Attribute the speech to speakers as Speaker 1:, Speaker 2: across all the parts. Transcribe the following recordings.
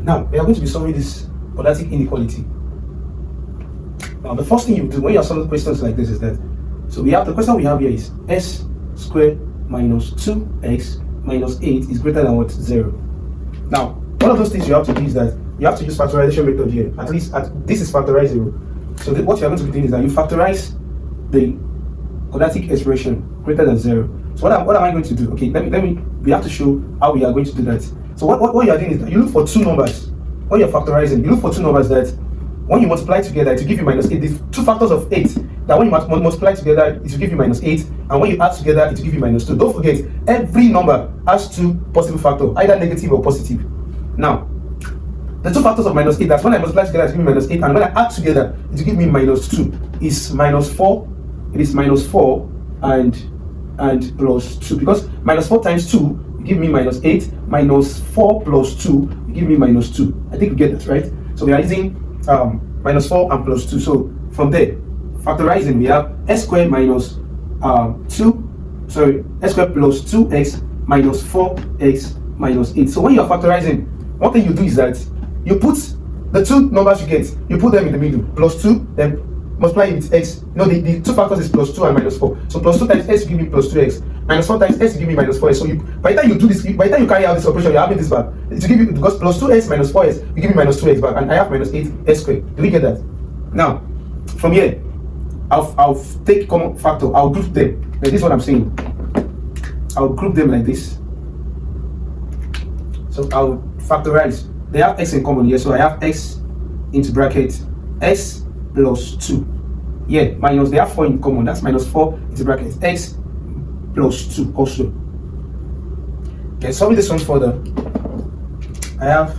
Speaker 1: Now, we are going to be solving this quadratic inequality. Now, the first thing you do when you are solving questions like this is that, so we have, the question we have here is s squared minus 2x minus 8 is greater than what? 0. Now, one of those things you have to do is that you have to use factorization method here. At least, this is factorize 0. So what you are going to be doing is that you factorize the quadratic expression greater than 0. So what am I going to do? Okay, we have to show how we are going to do that. So what you are doing is that you look for two numbers. When you're factorizing, you look for two numbers that when you multiply together, it will give you minus 8. The two factors of 8, that when you multiply together, it will give you minus 8. And when you add together, it will give you minus 2. Don't forget, every number has two possible factors, either negative or positive. Now, the two factors of minus 8, that's when I multiply together, it will give me minus 8. And when I add together, it will give me minus 2. It's minus 4. It is minus 4 and plus 2. Because minus 4 times 2 will give me minus 8. Minus 4 plus 2 will give me minus 2. I think you get that, right? So we are using minus 4 and plus 2. So from there, factorizing, we have s squared minus s squared plus 2x minus 4x minus 8. So when you are factorizing, one thing you do is that you put the two numbers you get, you put them in the middle, plus 2, then multiply it with x. You know, the two factors is plus 2 and minus 4. So plus 2 times s will give me plus 2x. Minus 4 times s will give me minus 4s. So by the time you do this, by the time you carry out this operation, you're having this back. It will give you, because plus 2s minus 4s will give me minus 2x back, and I have minus 8s squared. Do we get that? Now, from here, I'll take common factor. I'll group them. Like this is what I'm saying. I'll group them like this. So I'll factorize. They have x in common here, so I have x into bracket x plus 2. Yeah, minus, they have 4 in common. That's minus 4 into bracket x plus 2 also. Okay, solving this one further. I have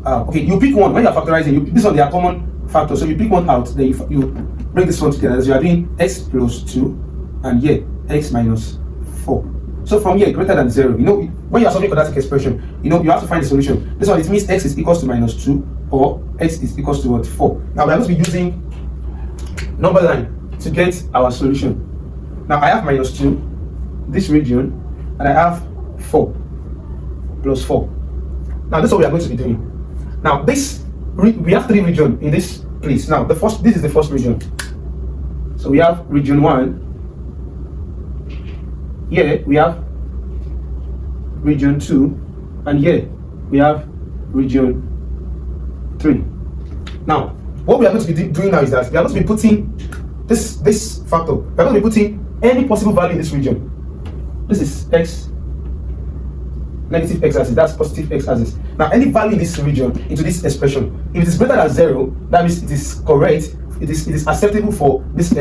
Speaker 1: okay, you pick one when you're factorizing. This one, they are common factors, so you pick one out, then you bring this one together. So you are doing x plus 2 and here x minus 4. So from here, greater than 0, you know, when you are solving quadratic expression, you know, you have to find the solution. This one, it means x is equals to minus 2 or x is equals to what? 4. Now we are going to be using number line to get our solution. Now I have minus 2, this region, and I have 4 plus 4. Now this is what we are going to be doing. Now this, we have 3 regions in this place. Now this is the first region. So we have region 1. Here we have region 2, and here we have region 3. Now, what we are going to be doing now is that we are going to be putting this factor. We are going to be putting any possible value in this region. This is x, negative x-axis. That's positive x-axis. Now, any value in this region into this expression, if it is greater than 0, that means it is correct. It is acceptable for this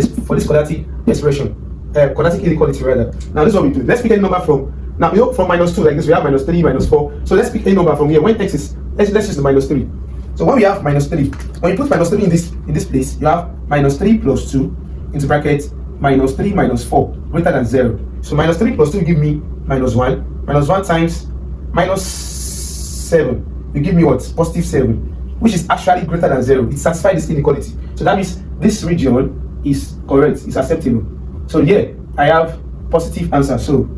Speaker 1: quadratic expression. Quadratic inequality rather. Now this is what we do. Let's pick any number from, now you know, from minus 2 like this, we have minus 3, minus 4. So let's pick any number from here. When x is, let's use the minus 3. So when we have minus 3, when you put minus 3 in this place, you have minus 3 plus 2 into bracket minus 3 minus 4 greater than 0. So minus 3 plus 2 will give me minus 1. Minus 1 times minus 7 will give me what? Positive 7, which is actually greater than 0. It satisfies this inequality. So that means this region is correct, it's acceptable. So yeah, I have positive answer, so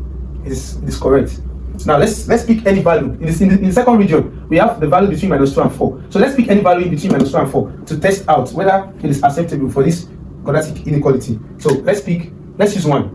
Speaker 1: it is correct. Now let's pick any value. In the second region, we have the value between minus 2 and 4. So let's pick any value in between minus 2 and 4 to test out whether it is acceptable for this quadratic inequality. So let's use 1.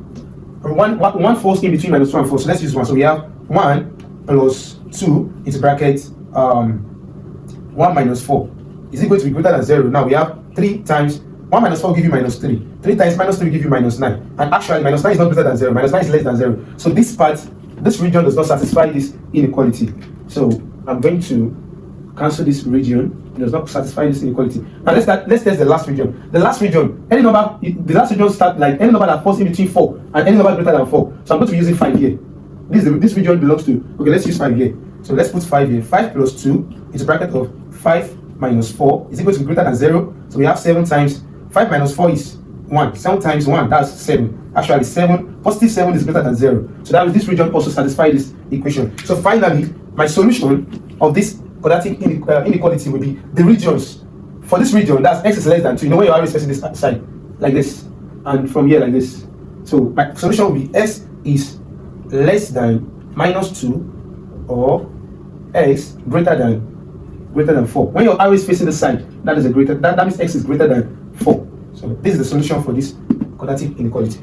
Speaker 1: One falls in between minus 2 and 4, so let's use 1. So we have 1 plus 2 into bracket 1 minus 4 is equal to be greater than 0. Now we have 3 times 1 minus 4 will give you minus 3. 3 times minus 3 will give you minus 9. And actually, minus 9 is not greater than 0. Minus 9 is less than 0. So this region does not satisfy this inequality. So I'm going to cancel this region. It does not satisfy this inequality. Now let's test the last region. The last region, the last region start like any number that falls in between 4 and any number greater than 4. So I'm going to be using 5 here. This region belongs to, okay, let's use 5 here. So let's put 5 here. 5 plus 2 into bracket of 5 minus 4 is equal to greater than 0. So we have 7 times 5 minus 4 is 1. 7 times 1, that's 7. Actually, 7, positive 7 is greater than 0. So that means this region also satisfies this equation. So finally, my solution of this quadratic inequality will be the regions. For this region, that's x is less than 2. You know when you're always facing this side, like this, and from here, like this. So my solution will be x is less than minus 2 or x greater than greater than 4. When your arrow is facing the side, that means x is greater than 4. So this is the solution for this quadratic inequality.